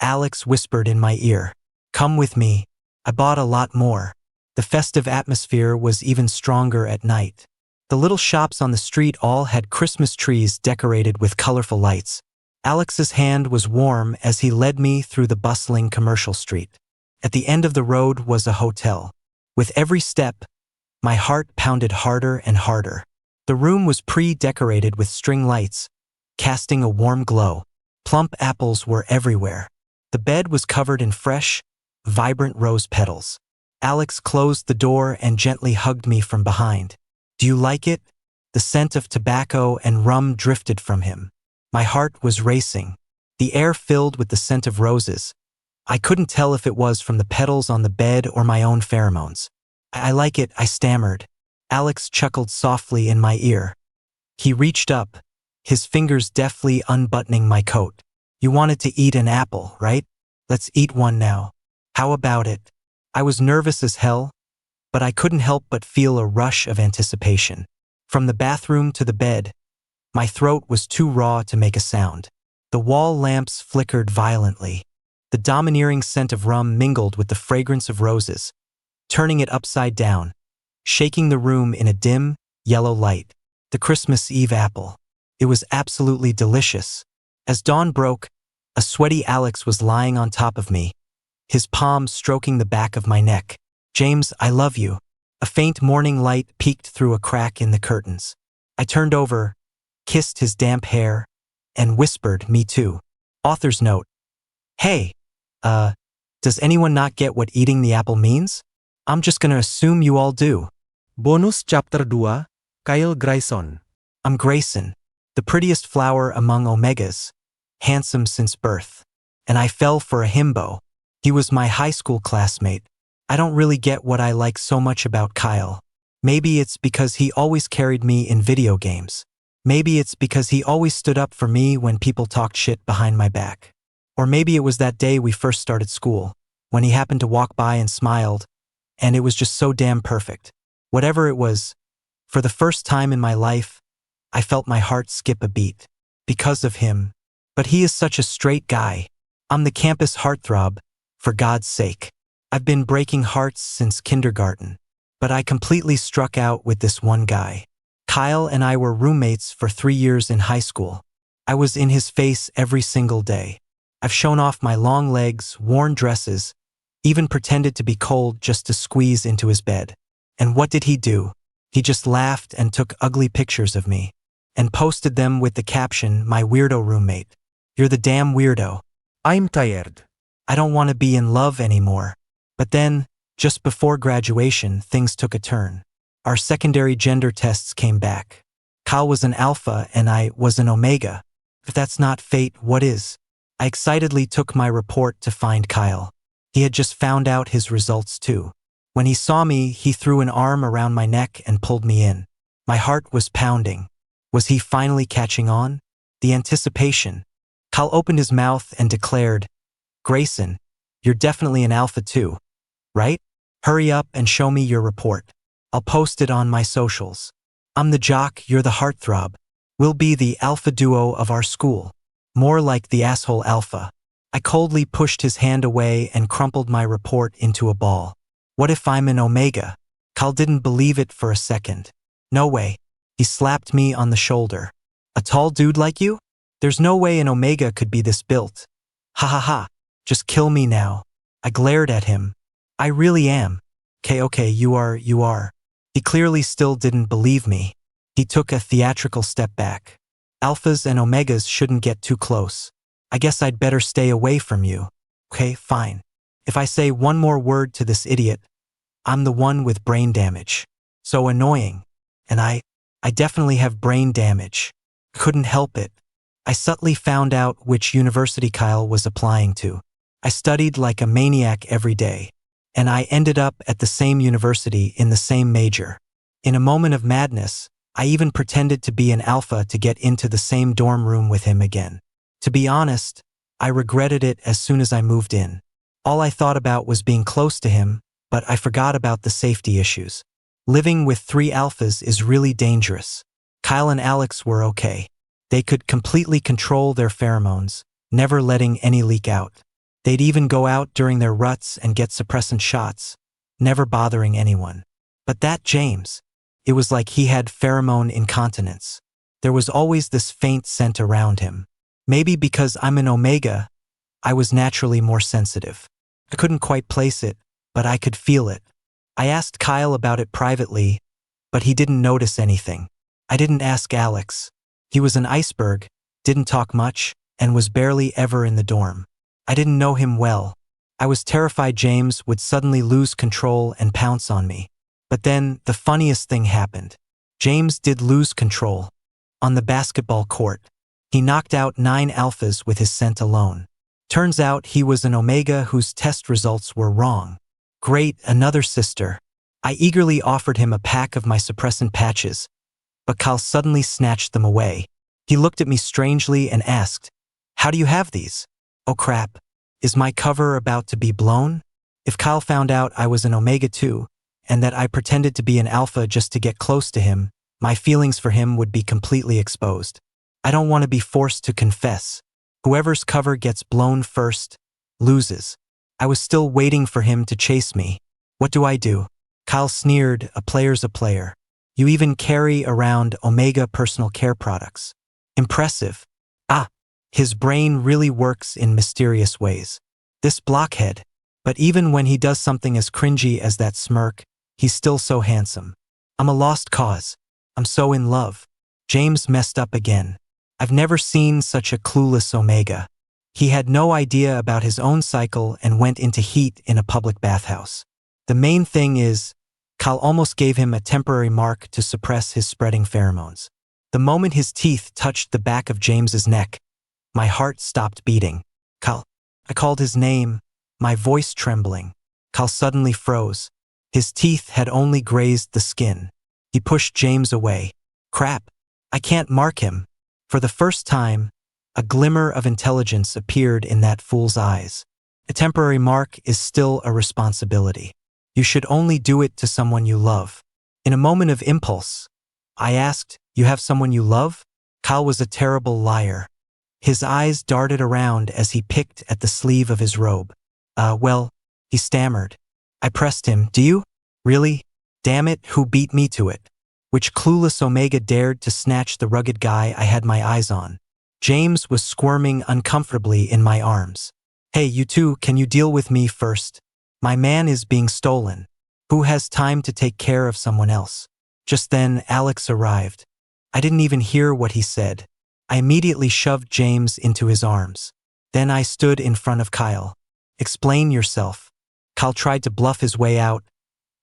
Alex whispered in my ear. Come with me. I bought a lot more. The festive atmosphere was even stronger at night. The little shops on the street all had Christmas trees decorated with colorful lights. Alex's hand was warm as he led me through the bustling commercial street. At the end of the road was a hotel. With every step, my heart pounded harder and harder. The room was pre-decorated with string lights, casting a warm glow. Plump apples were everywhere. The bed was covered in fresh, vibrant rose petals. Alex closed the door and gently hugged me from behind. Do you like it? The scent of tobacco and rum drifted from him. My heart was racing. The air filled with the scent of roses. I couldn't tell if it was from the petals on the bed or my own pheromones. I like it, I stammered. Alex chuckled softly in my ear. He reached up, his fingers deftly unbuttoning my coat. You wanted to eat an apple, right? Let's eat one now. How about it? I was nervous as hell, but I couldn't help but feel a rush of anticipation. From the bathroom to the bed, my throat was too raw to make a sound. The wall lamps flickered violently. The domineering scent of rum mingled with the fragrance of roses, turning it upside down, shaking the room in a dim, yellow light. The Christmas Eve apple. It was absolutely delicious. As dawn broke, a sweaty Alex was lying on top of me, his palm stroking the back of my neck. James, I love you. A faint morning light peeked through a crack in the curtains. I turned over, kissed his damp hair, and whispered, me too. Author's note. Hey, Does anyone not get what eating the apple means? I'm just gonna assume you all do. Bonus Chapter 2, Kyle Grayson. I'm Grayson, the prettiest flower among omegas, handsome since birth. And I fell for a himbo. He was my high school classmate. I don't really get what I like so much about Kyle. Maybe it's because he always carried me in video games. Maybe it's because he always stood up for me when people talked shit behind my back. Or maybe it was that day we first started school, when he happened to walk by and smiled, and it was just so damn perfect. Whatever it was, for the first time in my life, I felt my heart skip a beat. Because of him. But he is such a straight guy. I'm the campus heartthrob, for God's sake. I've been breaking hearts since kindergarten. But I completely struck out with this one guy. Kyle and I were roommates for 3 years in high school. I was in his face every single day. I've shown off my long legs, worn dresses, even pretended to be cold just to squeeze into his bed. And what did he do? He just laughed and took ugly pictures of me. And posted them with the caption, "My weirdo roommate. You're the damn weirdo. I'm tired. I don't want to be in love anymore." But then, just before graduation, things took a turn. Our secondary gender tests came back. Kyle was an alpha and I was an omega. If that's not fate, what is? I excitedly took my report to find Kyle. He had just found out his results too. When he saw me, he threw an arm around my neck and pulled me in. My heart was pounding. Was he finally catching on? The anticipation. Kyle opened his mouth and declared, "Grayson, you're definitely an alpha too, right? Hurry up and show me your report. I'll post it on my socials. I'm the jock, you're the heartthrob. We'll be the alpha duo of our school. More like the asshole alpha." I coldly pushed his hand away and crumpled my report into a ball. What if I'm an omega? Kyle didn't believe it for a second. No way. He slapped me on the shoulder. A tall dude like you? There's no way an omega could be this built. Ha ha ha. Just kill me now. I glared at him. I really am. Okay, you are. He clearly still didn't believe me. He took a theatrical step back. Alphas and omegas shouldn't get too close. I guess I'd better stay away from you. Okay, fine. If I say one more word to this idiot, I'm the one with brain damage. So annoying. And I definitely have brain damage. Couldn't help it. I subtly found out which university Kyle was applying to. I studied like a maniac every day. And I ended up at the same university in the same major. In a moment of madness, I even pretended to be an alpha to get into the same dorm room with him again. To be honest, I regretted it as soon as I moved in. All I thought about was being close to him, but I forgot about the safety issues. Living with 3 alphas is really dangerous. Kyle and Alex were okay. They could completely control their pheromones, never letting any leak out. They'd even go out during their ruts and get suppressant shots, never bothering anyone. But that James, it was like he had pheromone incontinence. There was always this faint scent around him. Maybe because I'm an omega, I was naturally more sensitive. I couldn't quite place it, but I could feel it. I asked Kyle about it privately, but he didn't notice anything. I didn't ask Alex. He was an iceberg, didn't talk much, and was barely ever in the dorm. I didn't know him well. I was terrified James would suddenly lose control and pounce on me. But then, the funniest thing happened. James did lose control. On the basketball court. He knocked out 9 alphas with his scent alone. Turns out he was an omega whose test results were wrong. Great, another sister. I eagerly offered him a pack of my suppressant patches, but Kyle suddenly snatched them away. He looked at me strangely and asked, "How do you have these?" Oh crap, is my cover about to be blown? If Kyle found out I was an omega too, and that I pretended to be an alpha just to get close to him, my feelings for him would be completely exposed. I don't want to be forced to confess. Whoever's cover gets blown first, loses. I was still waiting for him to chase me. What do I do? Kyle sneered, "A player's a player. You even carry around omega personal care products. Impressive." His brain really works in mysterious ways. This blockhead. But even when he does something as cringy as that smirk, he's still so handsome. I'm a lost cause. I'm so in love. James messed up again. I've never seen such a clueless omega. He had no idea about his own cycle and went into heat in a public bathhouse. The main thing is, Kyle almost gave him a temporary mark to suppress his spreading pheromones. The moment his teeth touched the back of James's neck, my heart stopped beating. Kyle. I called his name, my voice trembling. Kyle suddenly froze. His teeth had only grazed the skin. He pushed James away. Crap. I can't mark him. For the first time, a glimmer of intelligence appeared in that fool's eyes. A temporary mark is still a responsibility. You should only do it to someone you love. In a moment of impulse, I asked, "You have someone you love?" Kyle was a terrible liar. His eyes darted around as he picked at the sleeve of his robe. Well, he stammered. I pressed him. Do you? Really? Damn it, who beat me to it? Which clueless Omega dared to snatch the rugged guy I had my eyes on? James was squirming uncomfortably in my arms. Hey, you two, can you deal with me first? My man is being stolen. Who has time to take care of someone else? Just then, Alex arrived. I didn't even hear what he said. I immediately shoved James into his arms. Then I stood in front of Kyle. Explain yourself. Kyle tried to bluff his way out,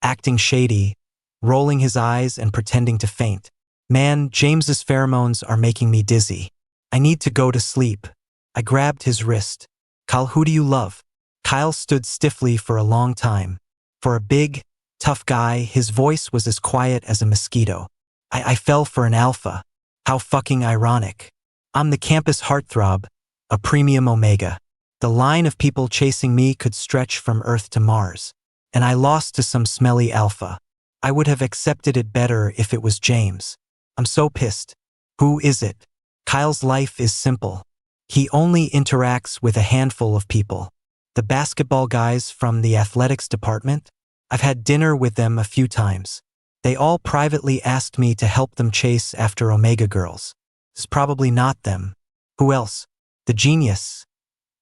acting shady, rolling his eyes and pretending to faint. Man, James's pheromones are making me dizzy. I need to go to sleep. I grabbed his wrist. Kyle, who do you love? Kyle stood stiffly for a long time. For a big, tough guy, his voice was as quiet as a mosquito. I fell for an alpha. How fucking ironic. I'm the campus heartthrob, a premium Omega. The line of people chasing me could stretch from Earth to Mars. And I lost to some smelly alpha. I would have accepted it better if it was James. I'm so pissed. Who is it? Kyle's life is simple. He only interacts with a handful of people. The basketball guys from the athletics department? I've had dinner with them a few times. They all privately asked me to help them chase after Omega girls. It's probably not them. Who else? The genius.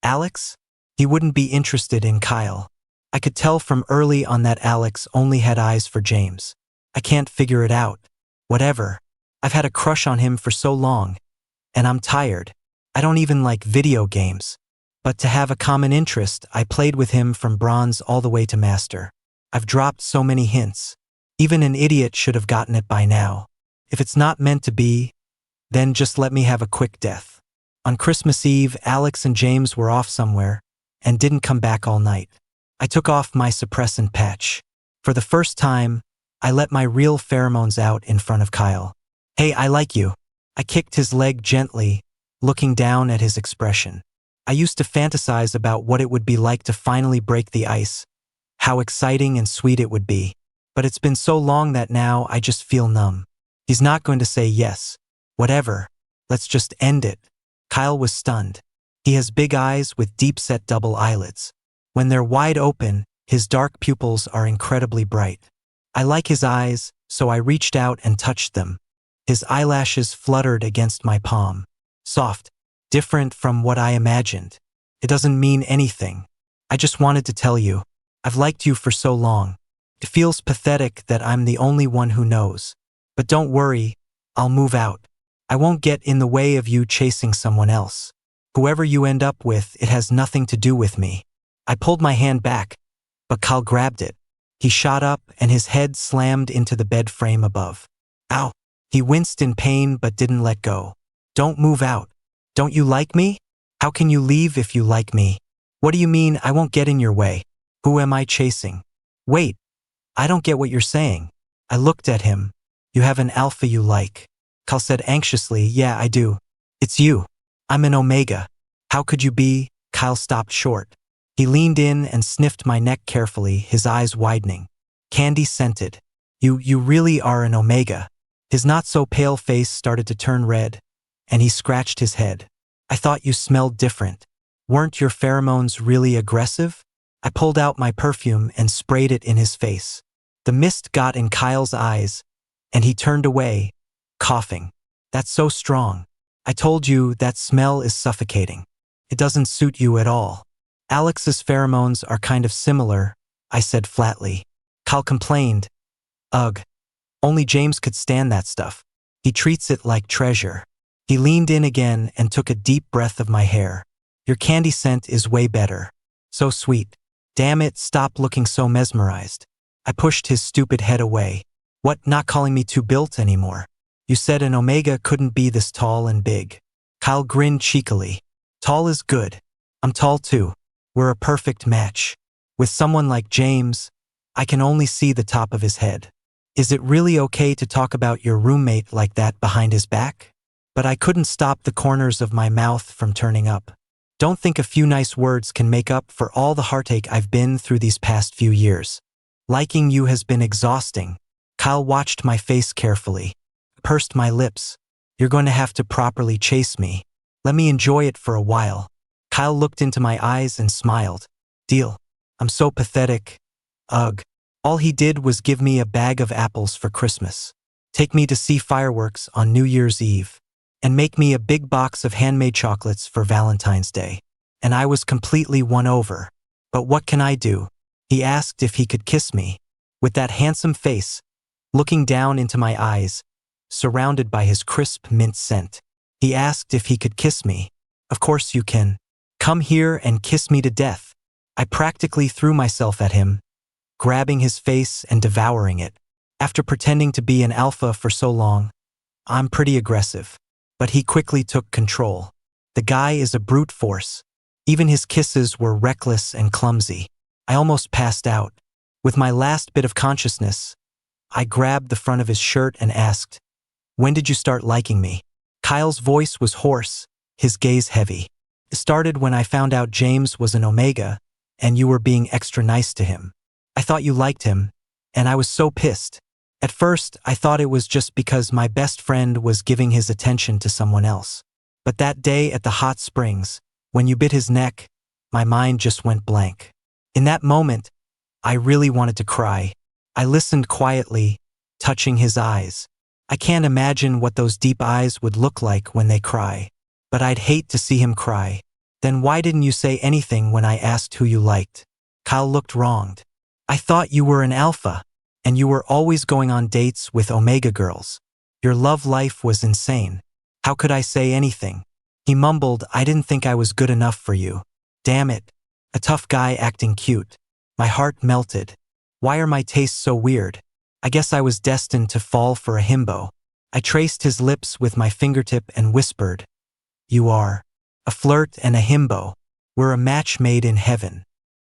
Alex? He wouldn't be interested in Kyle. I could tell from early on that Alex only had eyes for James. I can't figure it out. Whatever. I've had a crush on him for so long. And I'm tired. I don't even like video games. But to have a common interest, I played with him from bronze all the way to master. I've dropped so many hints. Even an idiot should have gotten it by now. If it's not meant to be, then just let me have a quick death. On Christmas Eve, Alex and James were off somewhere and didn't come back all night. I took off my suppressant patch. For the first time, I let my real pheromones out in front of Kyle. Hey, I like you. I kicked his leg gently, looking down at his expression. I used to fantasize about what it would be like to finally break the ice, how exciting and sweet it would be. But it's been so long that now I just feel numb. He's not going to say yes. Whatever. Let's just end it. Kyle was stunned. He has big eyes with deep-set double eyelids. When they're wide open, his dark pupils are incredibly bright. I like his eyes, so I reached out and touched them. His eyelashes fluttered against my palm. Soft. Different from what I imagined. It doesn't mean anything. I just wanted to tell you. I've liked you for so long. It feels pathetic that I'm the only one who knows. But don't worry, I'll move out. I won't get in the way of you chasing someone else. Whoever you end up with, it has nothing to do with me. I pulled my hand back, but Kyle grabbed it. He shot up and his head slammed into the bed frame above. Ow! He winced in pain but didn't let go. Don't move out. Don't you like me? How can you leave if you like me? What do you mean I won't get in your way? Who am I chasing? Wait. I don't get what you're saying. I looked at him. You have an alpha you like. Kyle said anxiously, yeah, I do. It's you. I'm an Omega. How could you be? Kyle stopped short. He leaned in and sniffed my neck carefully, his eyes widening. Candy scented. You really are an Omega. His not-so-pale face started to turn red, and he scratched his head. I thought you smelled different. Weren't your pheromones really aggressive? I pulled out my perfume and sprayed it in his face. The mist got in Kyle's eyes, and he turned away, coughing. That's so strong. I told you that smell is suffocating. It doesn't suit you at all. Alex's pheromones are kind of similar, I said flatly. Kyle complained. Ugh. Only James could stand that stuff. He treats it like treasure. He leaned in again and took a deep breath of my hair. Your candy scent is way better. So sweet. Damn it, stop looking so mesmerized. I pushed his stupid head away. What, not calling me too built anymore? You said an omega couldn't be this tall and big. Kyle grinned cheekily. Tall is good. I'm tall too. We're a perfect match. With someone like James, I can only see the top of his head. Is it really okay to talk about your roommate like that behind his back? But I couldn't stop the corners of my mouth from turning up. Don't think a few nice words can make up for all the heartache I've been through these past few years. Liking you has been exhausting. Kyle watched my face carefully, pursed my lips. You're going to have to properly chase me. Let me enjoy it for a while. Kyle looked into my eyes and smiled. Deal. I'm so pathetic. Ugh. All he did was give me a bag of apples for Christmas, take me to see fireworks on New Year's Eve, and make me a big box of handmade chocolates for Valentine's Day. And I was completely won over. But what can I do? He asked if he could kiss me. With that handsome face, looking down into my eyes, surrounded by his crisp mint scent, he asked if he could kiss me. Of course you can. Come here and kiss me to death. I practically threw myself at him, grabbing his face and devouring it. After pretending to be an alpha for so long, I'm pretty aggressive. But he quickly took control. The guy is a brute force. Even his kisses were reckless and clumsy. I almost passed out. With my last bit of consciousness, I grabbed the front of his shirt and asked, "When did you start liking me?" Kyle's voice was hoarse, his gaze heavy. It started when I found out James was an omega, and you were being extra nice to him. I thought you liked him, and I was so pissed. At first, I thought it was just because my best friend was giving his attention to someone else. But that day at the hot springs, when you bit his neck, my mind just went blank. In that moment, I really wanted to cry. I listened quietly, touching his eyes. I can't imagine what those deep eyes would look like when they cry. But I'd hate to see him cry. Then why didn't you say anything when I asked who you liked? Kyle looked wronged. I thought you were an alpha, and you were always going on dates with omega girls. Your love life was insane. How could I say anything? He mumbled, I didn't think I was good enough for you. Damn it. A tough guy acting cute. My heart melted. Why are my tastes so weird? I guess I was destined to fall for a himbo. I traced his lips with my fingertip and whispered, You are. A flirt and a himbo. We're a match made in heaven.